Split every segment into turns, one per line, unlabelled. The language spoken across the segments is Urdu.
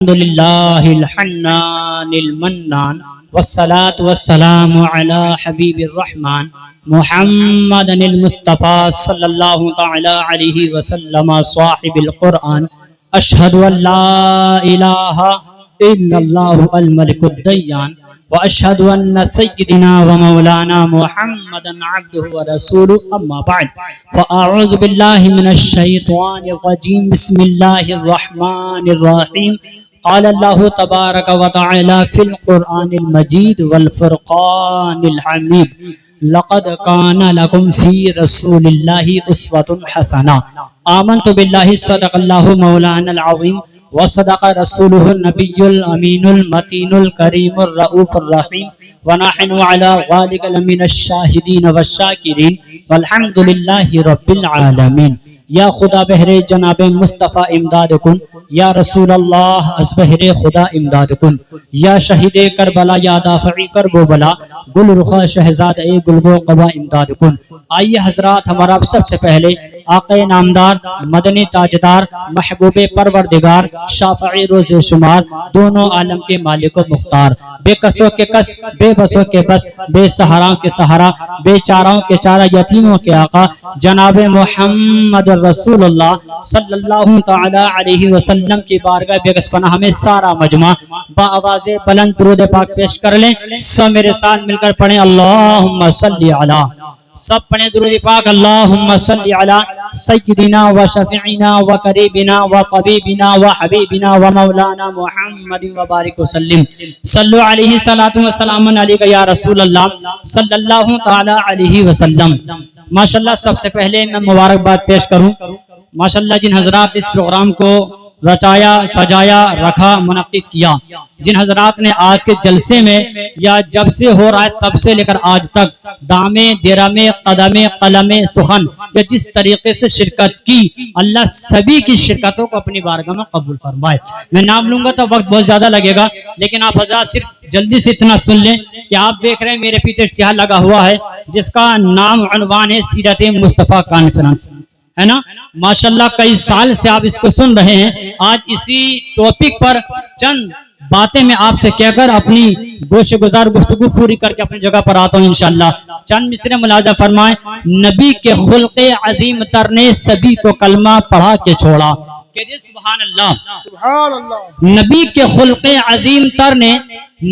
الحمدللہ الحنان المنان والصلاة والسلام على حبیب الرحمن محمد المصطفیٰ صلی اللہ تعالی علیہ وسلم صاحب القرآن اشہد ان لا الہ الا اللہ الملک الدیان واشہد ان سیدنا ومولانا محمدا عبدہ ورسولہ اما بعد فاعوذ باللہ من الشیطان الرجیم بسم اللہ الرحمن الرحیم قال اللہ تبارک و تعالی فی القرآن المجید والفرقان الحمید لقد کان لکم فی رسول اللہ اسوۃ حسنہ آمنت باللہ صدق اللہ مولانا العظیم وصدق رسولہ النبی الامین المتین الکریم الرؤوف الرحیم ونحن علی ذلک لمن الشاہدین والشاکرین والحمد للہ رب العالمین۔ یا خدا بہر جناب مصطفیٰ امداد کن، یا رسول اللہ از بہر خدا امداد کن، یا شہید کربلا یا دافعی کرب و بلا گل رخا شہزاد اے گلبو قبا امداد کن۔ آئیے حضرات، ہمارا سب سے پہلے آقا نامدار مدنی تاجدار محبوب پروردگار شافعی روز شمار دونوں عالم کے مالک و مختار، بے کسوں کے کس بے بسوں کے بس بے سہاراں کے سہارا بے چاراں کے چارہ یتیموں کے آقا جناب محمد رسول اللہ صلی اللہ تعالی علیہ وسلم کی بارگاہ بے کس پناہ میں سارا مجمع با آواز بلند درود پاک پیش کر لیں۔ سب میرے ساتھ مل کر پڑھیں اللہم صلی علی، سب پڑھیں درود پاک اللہم صلی علی سیدنا و شفیعنا و قریبنا و طبیبنا و حبیبنا و مولانا محمد و بارک وسلم۔ صلو علیہ صلاۃ و سلام علیک یا رسول اللہ صلی اللہ تعالی علیہ وسلم۔ ماشاءاللہ سب سے پہلے میں مبارکباد پیش کروں ماشاءاللہ جن حضرات اس پروگرام کو رچایا سجایا رکھا منعقد کیا، جن حضرات نے آج کے جلسے میں یا جب سے ہو رہا ہے تب سے لے کر آج تک دامے درامے قدمے قلمے سخن یا جس طریقے سے شرکت کی، اللہ سبھی کی شرکتوں کو اپنی بارگاہ میں قبول فرمائے۔ میں نام لوں گا تو وقت بہت زیادہ لگے گا، لیکن آپ حضرات صرف جلدی سے اتنا سن لیں کہ آپ دیکھ رہے ہیں میرے پیچھے اشتہار لگا ہوا ہے جس کا نام عنوان ہے سیرت مصطفیٰ کانفرنس، ہے نا؟ ماشاءاللہ کئی سال سے آپ اس کو سن رہے ہیں۔ آج اسی ٹاپک پر چند باتیں میں آپ سے کہہ کر اپنی گوش گزار گفتگو پوری کر کے اپنی جگہ پر آتا ہوں انشاءاللہ۔ چند مصرے ملاحظہ فرمائیں۔ نبی کے خلق عظیم تر نے سبھی کو کلمہ پڑھا کے چھوڑا، کہ سبحان اللہ، سبحان اللہ۔ نبی کے خلق عظیم تر نے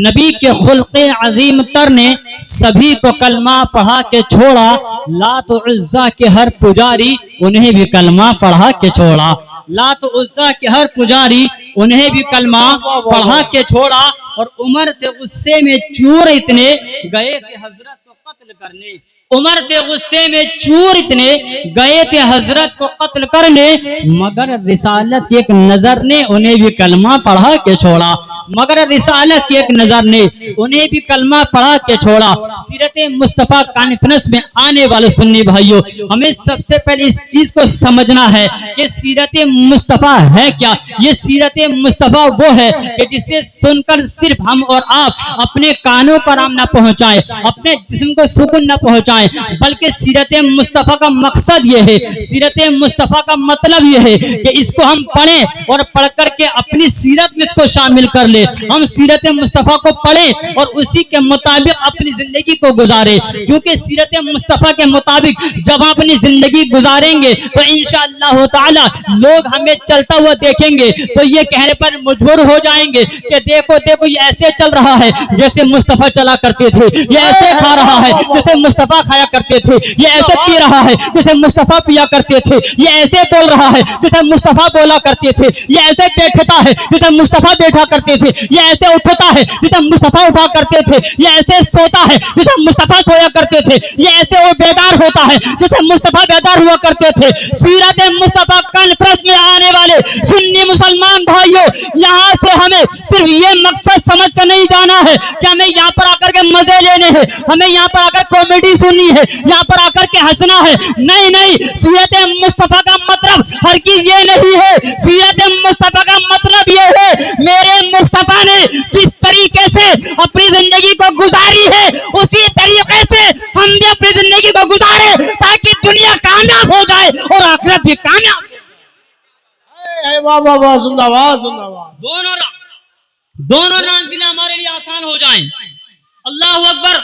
نبی کے خلق عظیم تر نے سبھی کو کلمہ پڑھا کے چھوڑا، لات و عزا کے ہر پجاری انہیں بھی کلمہ پڑھا کے چھوڑا، لات و عزا کے ہر پجاری انہیں بھی کلمہ پڑھا کے چھوڑا، اور عمر تھے غصے میں چور اتنے گئے تھے حضرت کو قتل کرنے، عمر تھے غصے میں چور اتنے گئے تھے حضرت کو قتل کرنے، مگر رسالت کی ایک نظر نے انہیں بھی کلمہ پڑھا کے چھوڑا، مگر رسالت کی ایک نظر نے انہیں بھی کلمہ پڑھا کے چھوڑا۔ سیرت مصطفیٰ کانفرنس میں آنے والے سنی بھائیوں، ہمیں سب سے پہلے اس چیز کو سمجھنا ہے کہ سیرت مصطفیٰ ہے کیا۔ یہ سیرت مصطفیٰ وہ ہے کہ جسے سن کر صرف ہم اور آپ اپنے کانوں کو آرام نہ پہنچائیں، اپنے جسم کو سکون نہ پہنچائیں، بلکہ سیرت مصطفیٰ کا مقصد یہ ہے، سیرت مصطفیٰ کا مطلب یہ ہے کہ اس کو ہم پڑھیں اور پڑھ کر کے اپنی سیرت میں اس کو شامل کر لیں۔ ہم سیرت مصطفیٰ کو پڑھیں اور اسی کے مطابق اپنی زندگی کو گزاریں، کیونکہ سیرت مصطفیٰ کے مطابق جب ہم اپنی زندگی گزاریں گے تو انشاءاللہ تعالی لوگ ہمیں چلتا ہوا دیکھیں گے تو یہ کہنے پر مجبور ہو جائیں گے کہ دیکھو دیکھو یہ ایسے چل رہا ہے جیسے مصطفیٰ چلا کرتے تھے، یہ ایسے کھا رہا ہے جیسے مصطفیٰ کھایا کرتے تھے، یہ ایسے پی رہا ہے جیسے مصطفیٰ پیا کرتے تھے، یہ ایسے بول رہا ہے جیسے مصطفیٰ بولا کرتے تھے، یہ ایسے بیٹھتا ہے جیسے مصطفیٰ بیٹھا کرتے تھے، یہ ایسے اٹھتا ہے جیسے مصطفیٰ اٹھا کرتے تھے، یہ ایسے سوتا ہے جیسے مصطفیٰ سویا کرتے تھے، یہ ایسے وہ بیدار ہوتا ہے جیسے مصطفیٰ بیدار ہوا کرتے تھے۔ سیرت مصطفیٰ کانفرنس میں آنے والے سنی مسلمان بھائیوں، یہاں سے ہمیں صرف یہ مقصد سمجھ کر نہیں جانا ہے کہ ہمیں یہاں پر آ کر کے مزے لینے ہیں، ہمیں یہاں پر آ کر کامیڈی سننی ہے، یہاں پر آ کر کے ہنسنا ہے، نہیں نہیں۔ سیرت مصطفیٰ کا مطلب ہرگز یہ نہیں ہے، سیرت مصطفیٰ کا مطلب یہ ہے میرے مصطفیٰ نے جس طریقے سے اپنی زندگی کو گزاری ہے اسی طریقے سے ہم بھی اپنی زندگی کو گزارے تاکہ دنیا کامیاب ہو جائے اور آخرت بھی کامیاب۔
واہ واہ واہ، زندہ باد زندہ باد،
دونوں دونوں منزلیں ہمارے لیے آسان ہو جائیں. اللہ اکبر.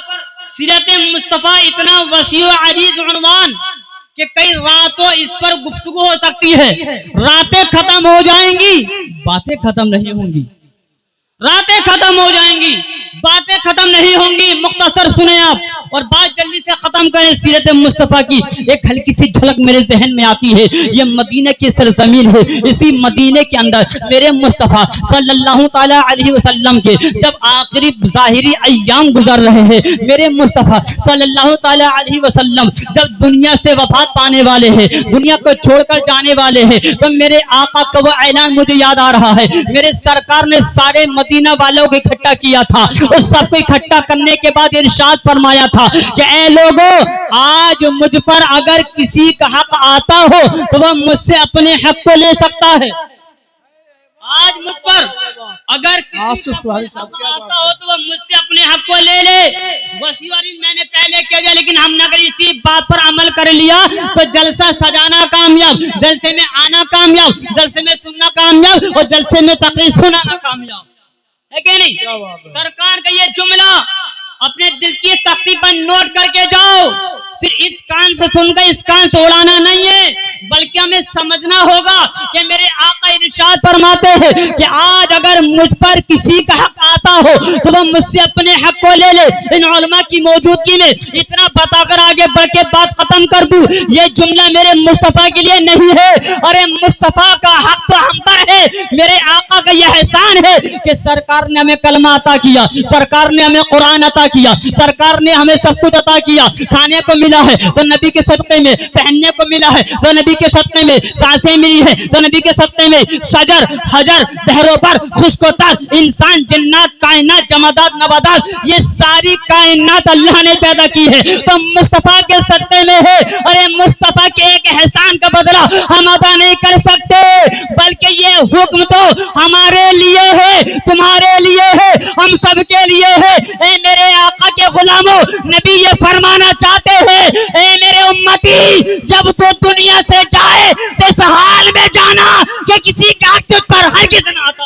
سیرت مصطفیٰ اتنا وسیع و عریض عنوان کہ کئی راتوں اس پر گفتگو ہو سکتی ہے. راتیں ختم ہو جائیں گی، باتیں ختم نہیں ہوں گی. راتیں ختم ہو جائیں گی، باتیں ختم نہیں ہوں گی. مختصر سنیں آپ اور بات جلدی سے ختم کریں. سیرت مصطفیٰ کی ایک ہلکی سی جھلک میرے ذہن میں آتی ہے. یہ مدینہ کی سرزمین ہے. اسی مدینے کے اندر میرے مصطفیٰ صلی اللہ تعالی علیہ وسلم کے جب آخری ظاہری ایام گزر رہے ہیں، میرے مصطفیٰ صلی اللہ تعالی علیہ وسلم جب دنیا سے وفات پانے والے ہیں، دنیا کو چھوڑ کر جانے والے ہیں، تو میرے آقا کا وہ اعلان مجھے یاد آ رہا ہے. میرے سرکار نے سارے مدینہ والوں کو اکٹھا کیا تھا اور سب کو اکٹھا کرنے کے بعد ارشاد فرمایا تھا کہ اے لوگو، آج مجھ پر اگر کسی کا حق آتا ہو تو وہ مجھ سے اپنے حق کو لے سکتا ہے. آج مجھ پر اگر کسی کا حق آتا ہو تو وہ مجھ سے اپنے حق کو لے لے. وسیعاری میں نے پہلے کہہ دیا، لیکن ہم نے اگر اسی بات پر عمل کر لیا تو جلسہ سجانا کامیاب، جلسے میں آنا کامیاب، جلسے میں سننا کامیاب اور جلسے میں تقریر سنانا کامیاب ہے کہ نہیں؟ سرکار کا یہ جملہ اپنے دل کی تختی پر نوٹ کر کے جاؤ. صرف اس کان سے سن کر اس کان سے اڑانا نہیں ہے، بلکہ ہمیں سمجھنا ہوگا کہ میرے آقا ارشاد فرماتے ہیں کہ آج اگر مجھ پر کسی کا حق آتا ہو تو وہ مجھ سے اپنے حق کو لے لے. ان علماء کی موجودگی میں اتنا بتا کر آگے بڑھ کے بات ختم کر دوں، یہ جملہ میرے مصطفیٰ کے لیے نہیں ہے. ارے مصطفیٰ کا حق تو ہم پر ہے. میرے آقا کا یہ احسان ہے کہ سرکار نے ہمیں کلمہ عطا کیا، سرکار نے ہمیں قرآن عطا کیا، سرکار نے ہمیں سب کچھ عطا کیا. کھانے کو ملا ہے تو نبی کے صدقے میں، پہننے کو ملا ہے تو نبی کے صدقے میں، سانسیں ملی ہے تو نبی کے صدقے میں. شجر حجر بحروں پر خشک و تر، انسان جنات کائنات جمادات نباتات، یہ ساری کائنات اللہ نے پیدا کی ہے تو مصطفیٰ کے صدقے میں ہے. ارے مصطفیٰ کے ایک احسان کا بدلہ ہم ادا نہیں کر سکتے، بلکہ یہ حکم تو ہمارے لیے ہے، تمہارے لیے ہے، ہم سب کے لیے ہے. اے میرے آقا کے غلاموں، نبی یہ فرمانا چاہتے ہیں، اے میرے امتی، جب تو دنیا سے جائے تو اس حال میں جانا کہ کسی کا حق تجھ پر ہرگز نہ آتا.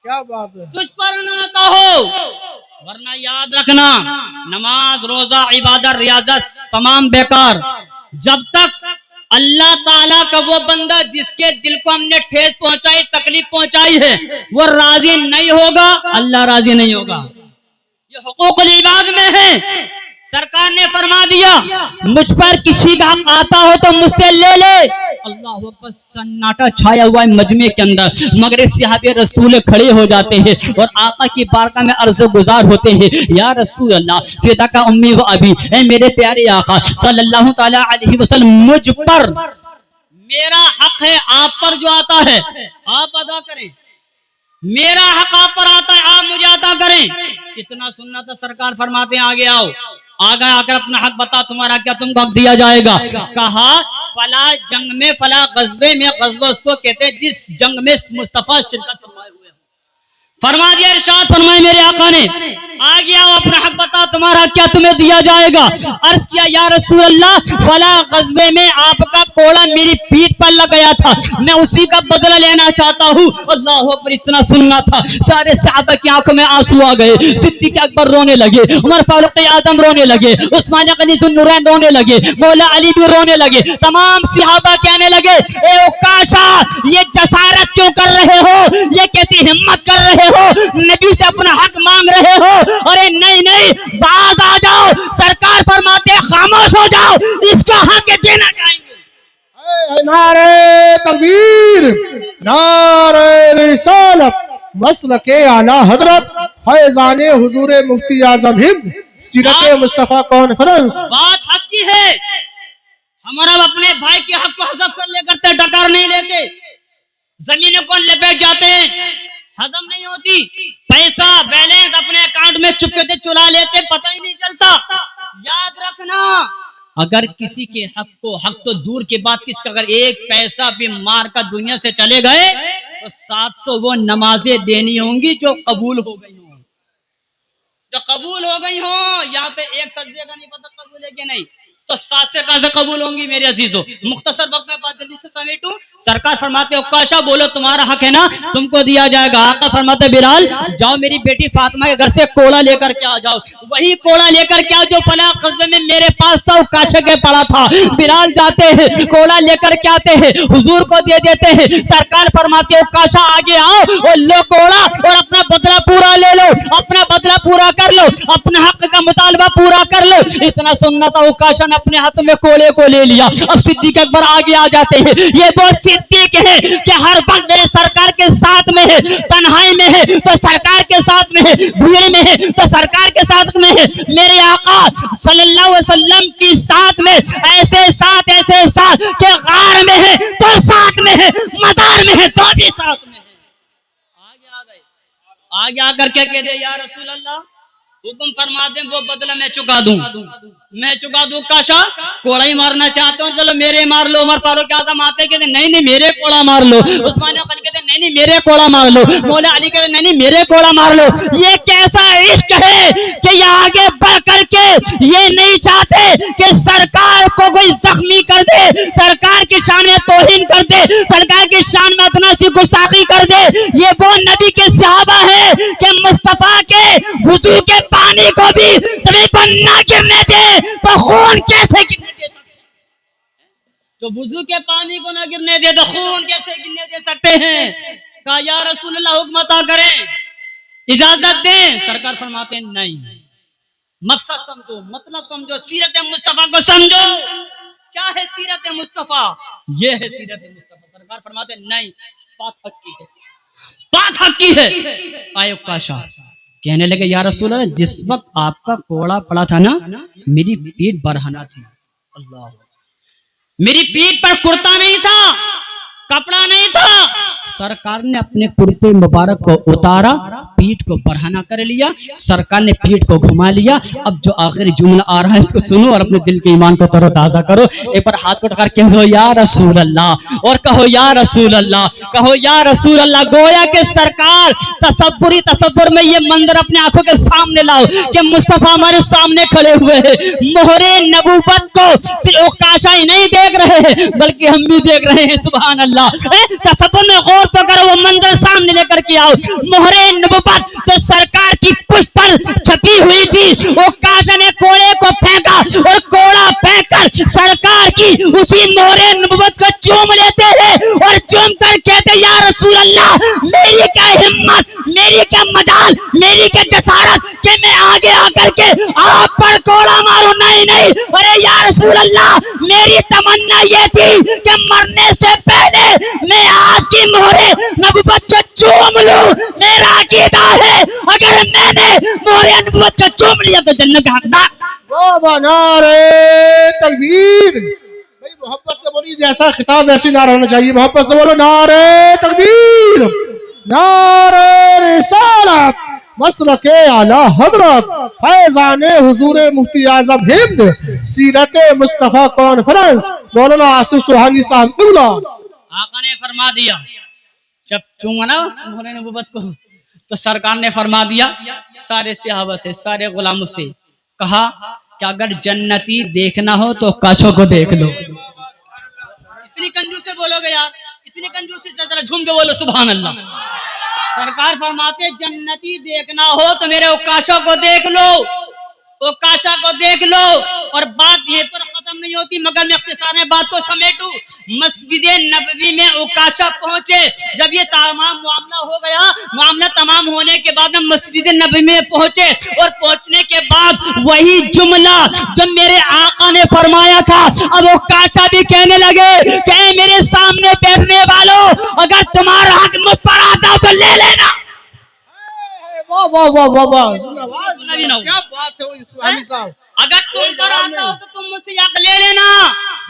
کیا بات ہے،
تجھ پر نہ آتا ہو. ورنہ یاد رکھنا، نماز روزہ عبادت ریاضت تمام بیکار جب تک اللہ تعالیٰ کا وہ بندہ جس کے دل کو ہم نے ٹھیس پہنچائی، تکلیف پہنچائی ہے، وہ راضی نہیں ہوگا، اللہ راضی نہیں ہوگا. یہ حقوق العباد میں ہے. سرکار نے فرما دیا مجھ پر کسی کا حق آتا ہو تو مجھ سے لے لے. اللہ اکبر. سناٹا چھایا ہوا ہے مجمع کے اندر، مگر صحابہ رسول کھڑے ہو جاتے ہیں اور آقا کی بارگاہ میں عرض گزار ہوتے ہیں، یا رسول اللہ فدا کا امی و ابی، اے میرے پیارے آقا صلی اللہ تعالی علیہ وسلم، مجھ پر میرا حق ہے، آپ پر جو آتا ہے آپ ادا کریں. میرا حق آپ پر آتا ہے، آپ مجھے عطا کریں. اتنا سننا تھا. سرکار فرماتے ہیں آگے آؤ، آگے آ کر اپنا حق بتا، تمہارا کیا تم کو حق دیا جائے گا. کہا فلا جنگ میں، فلا غزبے میں، غزبہ اس کو کہتے ہیں جس جنگ میں مصطفیٰ شرکت فرمائے ہوئے. فرما دیا، ارشاد فرمائے میرے آقا نے آگے آؤ اپنا حق بتا، تمہارا کیا تمہیں دیا جائے گا. عرض کیا یا رسول اللہ فلا غزبے میں آپ کا کوڑا میری پیٹھ پر لگ گیا تھا، میں اسی کا بدلہ لینا چاہتا ہوں. اللہ اکبر. اتنا سننا تھا. سارے صحابہ کی آنکھوں میں آنسو آ گئے. صدیق اکبر رونے لگے، عمر فاروق اعظم رونے لگے، عثمان غنی ذو النورین رونے لگے، مولا علی بھی رونے لگے. تمام صحابہ کہنے لگے اے عکاشہ، یہ جسارت کیوں کر رہے ہو، یہ کیسی ہمت کر رہے ہو، نبی سے اپنا حق مانگ رہے ہو. ارے نہیں نہیں، باز آ جاؤ. سرکار فرماتے خاموش ہو جاؤ، اس کا حق دینا چاہیں گے.
نعرہ تکبیر، نعرہ رسالت، مسلک اعلی حضرت فیضان حضور مفتی اعظم ہند سیرت مصطفیٰ کانفرنس.
بات حق کی ہے. ہمارا اپنے بھائی کے حق کو حذف کر لے کرتے، ڈکار نہیں لیتے، زمینوں کو لپیٹ جاتے ہیں، ہضم نہیں ہوتی. پیسہ بیلنس اپنے اکاؤنٹ میں چپکے سے چلا لیتے، پتہ ہی نہیں چلتا. یاد رکھنا، اگر کسی کے حق تو دور کے بعد کس کا اگر ایک پیسہ بھی مار کر دنیا سے چلے گئے تو 700 وہ نمازیں دینی ہوں گی جو قبول ہو گئی ہوں، جو قبول ہو گئی ہوں. یا تو ایک سجدے کا نہیں پتہ قبول ہے کہ نہیں. تو 7 سے کہاں سے قبول ہوں گی میرے عزیزو. مختصر وقت میں بات جلدی سے سمیٹوں. سرکار فرماتے عکاشہ بولو تمہارا حق ہے نا, تم کو دیا جائے گا. آقا فرماتے بلال جاؤ میری بیٹی فاطمہ کے گھر سے کوڑا لے کر کے آ جاؤ. وہی کوڑا لے کر کے آ جو فلاں قصبے میں میرے پاس تھا عکاشہ کے پڑا تھا. بلال جاتے ہیں کوڑا لے کر کے آتے ہیں, حضور کو دے دیتے ہیں. سرکار فرماتے عکاشہ آگے آؤ اور لو کوڑا اور اپنا بدلہ پورا لے لو, اپنا بدلہ پورا کر لو, اپنا حق کا مطالبہ پورا کر لو. اتنا سننا تھا عکاشہ نے اپنے ہاتھ میں کوڑے کو لے لیا. اب صدیق اکبر آگے آ جاتے ہیں. یہ وہ صدیق ہے کہ ہر وقت میرے سرکار کے ساتھ میں ہے, تنہائی میں ہے تو سرکار کے ساتھ میں ہے, بھیڑ میں ہے تو سرکار کے ساتھ میں ہے. میرے آقا صلی اللہ علیہ وسلم کی ساتھ میں ایسے ساتھ کہ غار میں ہے تو ساتھ میں ہے, مزار میں ہے تو بھی ساتھ میں ہے. آگے آ گئے, آگے آ کر کے کہہ دے یا رسول اللہ حکم فرما دیں وہ بدلہ میں چکا دوں, میں چکا دوں. عکاشہ کوڑا ہی مارنا چاہتے ہو چلو میرے مار لو. عمر فاروق اعظم آتے کہتے نہیں میرے کوڑا مار لو. عثمان غنی کہتے نہیں میرے کوڑا مار لو. مولا علی کہتے نہیں میرے کوڑا مار لو. یہ کیسا عشق ہے کہ یہ آگے بڑھ کر کے یہ نہیں چاہتے کہ سرکار کو کوئی زخمی کر دے, سرکار کی شان میں توہین کر دے, سرکار کی شان میں اتنا سی گستاخی کر دے. یہ وہ نبی کے صحابہ ہے کہ مصطفیٰ کے وضو کے پانی کو بھی زمین پر نہ گرنے دے تو خون کیسے گرنے دے سکتے ہیں؟ تو وضو کے پانی کو نہ گرنے دے تو خون کیسے گرنے دے سکتے ہیں؟ کہا یا رسول اللہ حکم عطا کریں, اجازت دیں. سرکار فرماتے ہیں نہیں. مقصد سمجھو, مطلب سمجھو, سیرت مصطفیٰ کو سمجھو. کیا ہے سیرت مصطفیٰ؟ یہ ہے سیرت مصطفیٰ. سرکار فرماتے ہیں نہیں, بات حق کی ہے, بات حق کی ہے. آئے عکاشہ کہنے لگے یا رسول اللہ جس وقت آپ کا کوڑا پڑا تھا نا میری پیٹ برہنہ تھی. اللہ, میری پیٹ پر کرتا نہیں تھا, کپڑا نہیں تھا. سرکار نے اپنے کرتے مبارک کو اتارا, پیٹ کو برہنہ کر لیا, سرکار نے پیٹ کو گھما لیا. اب جو آخری جملہ آ رہا ہے اس کو سنو اور اپنے دل کے ایمان کو تر و تازہ کرو. ایک بار ہاتھ کو اٹھا کر کہہ دو یا رسول اللہ, اور کہو یا رسول اللہ, کہو یا رسول اللہ. گویا کہ سرکار تصور میں یہ منظر اپنے آنکھوں کے سامنے لاؤ کہ مصطفیٰ ہمارے سامنے کھڑے ہوئے ہیں. مہر نبوت کو صرف عکاشہ ہی نہیں دیکھ رہے ہیں بلکہ ہم بھی دیکھ رہے ہیں. سبحان اللہ. تصور میں غور تو کرو, وہ منظر سامنے لے کر کے آؤ. مہر نبوت تو سرکار کی پشت پر چھپی ہوئی تھی. عکاشہ نے کوڑے کو پھینکا اور کوڑا پھینک کر سرکار کی اسی مہر نبوت کو چوم لیتے ہیں اور چوم کر کہتے یا رسول اللہ میری کیا ہمت, میری کیا مجال, میری کیا جسارت کہ میں آگے آ کر کے آپ پر کوڑا ماروں. نہیں, ارے یا رسول اللہ میری تمنا یہ تھی کہ مرنے سے پہلے میں آپ کی مہر نبوت کو چوم لوں. میرا عقیدہ ہے اگر میں نے مہر نبوت کو چوم لیا تو جنت کا حقدار.
واہ, نعرہ تکبیر. بھائی محبت سے بولی, جیسا خطاب ویسی نعرہ ہونا چاہیے. محبت سے بولو نعرہ تکبیر, نعرہ رسالت, مسلک اعلی حضرت فیضان حضور مفتی اعظم ہند سیرت مصطفیٰ کانفرنس مولانا آصف سبحانی صاحب قبلہ.
آقا نے فرما دیا جب چوما نا مہر نبوت کو تو سرکار نے فرما دیا سارے صحابہ سے, سارے غلاموں سے کہا کہ اگر جنتی دیکھنا ہو تو عکاشوں کو دیکھ لو. اتنی کنجوسی بولو گے یار, اتنی کنجوسی سے ذرا جھوم کے بولو سبحان اللہ. سرکار فرماتے جنتی دیکھنا ہو تو میرے عکاشوں کو دیکھ لو, عکاشہ کو دیکھ لو. اور بات یہ پر ختم نہیں ہوتی مگر میں اختصار میں بات کو سمیٹوں. مسجد نبوی میں عکاشہ پہنچے. جب یہ تمام معاملہ ہو گیا, معاملہ تمام ہونے کے بعد ہم مسجد نبوی میں پہنچے اور پہنچنے کے بعد وہی جملہ جو میرے آقا نے فرمایا تھا اب عکاشہ بھی کہنے لگے کہ میرے سامنے بیٹھنے والوں اگر تمہارا حق مجھ پر آتا تو لے لینا.
واہ واہ واہ واہ واہ, کیا بات ہے سبحانی صاحب.
اگر تم پر آتا ہو تو تم مجھ سے حق لے لینا.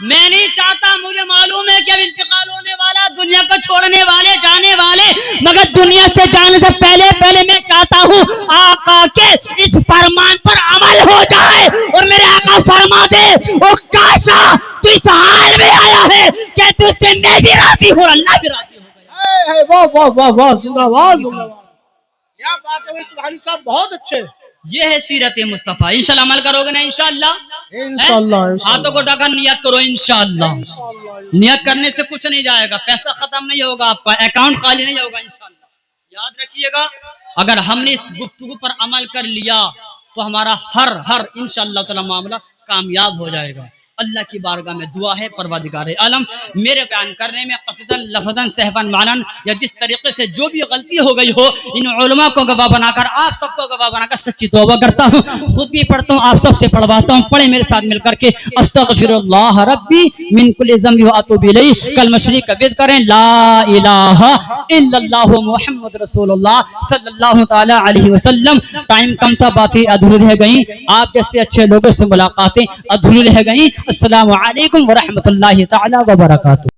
میں نہیں چاہتا, مجھے معلوم ہے کہ اب انتقال ہونے والا, دنیا کو چھوڑنے والے, جانے والے, مگر دنیا سے جانے سے پہلے میں چاہتا ہوں آقا کے اس فرمان پر عمل ہو جائے اور میرے آقا فرما دے عکاشہ تو اس حال میں آیا ہے کہ تجھ سے میں بھی راضی ہوں, اللہ بھی راضی ہو گیا.
واہ واہ واہ واہ, زندہ باد, زندہ باد. کیا بات ہے سبحانی صاحب, بہت اچھے.
یہ ہے سیرت مصطفیٰ. انشاءاللہ عمل کرو گے نا انشاءاللہ؟
انشاءاللہ
ہاتھوں کو ڈاکا نیت کرو انشاءاللہ. نیت کرنے سے کچھ نہیں جائے گا، پیسہ ختم نہیں ہوگا، آپ کا اکاؤنٹ خالی نہیں ہوگا انشاءاللہ. یاد رکھیے گا اگر ہم نے اس گفتگو پر عمل کر لیا تو ہمارا ہر انشاءاللہ تعالی معاملہ کامیاب ہو جائے گا. اللہ کی بارگاہ میں دعا ہے پروردگار عالم میرے بیان کرنے میں قصداً لفظاً سہواً معناً یا جس طریقے سے جو بھی غلطی ہو گئی ہو ان علماء کو گواہ بنا کر آپ سب کو گواہ بنا کر سچی توبہ کرتا ہوں. خود بھی پڑھتا ہوں، آپ سب سے پڑھواتا ہوں. پڑھیں میرے ساتھ مل کر کے استغفر اللہ ربی من کل ذنب واتوب الیہ. کلمہ شریف کا ورد کریں لا الہ الا اللہ محمد رسول اللہ صلی اللہ تعالی علیہ وسلم. ٹائم کم تھا، باتیں ادھوری رہ گئیں، آپ جیسے اچھے لوگوں سے ملاقاتیں ادھوری رہ گئیں. السلام علیکم ورحمۃ اللہ تعالی وبرکاتہ.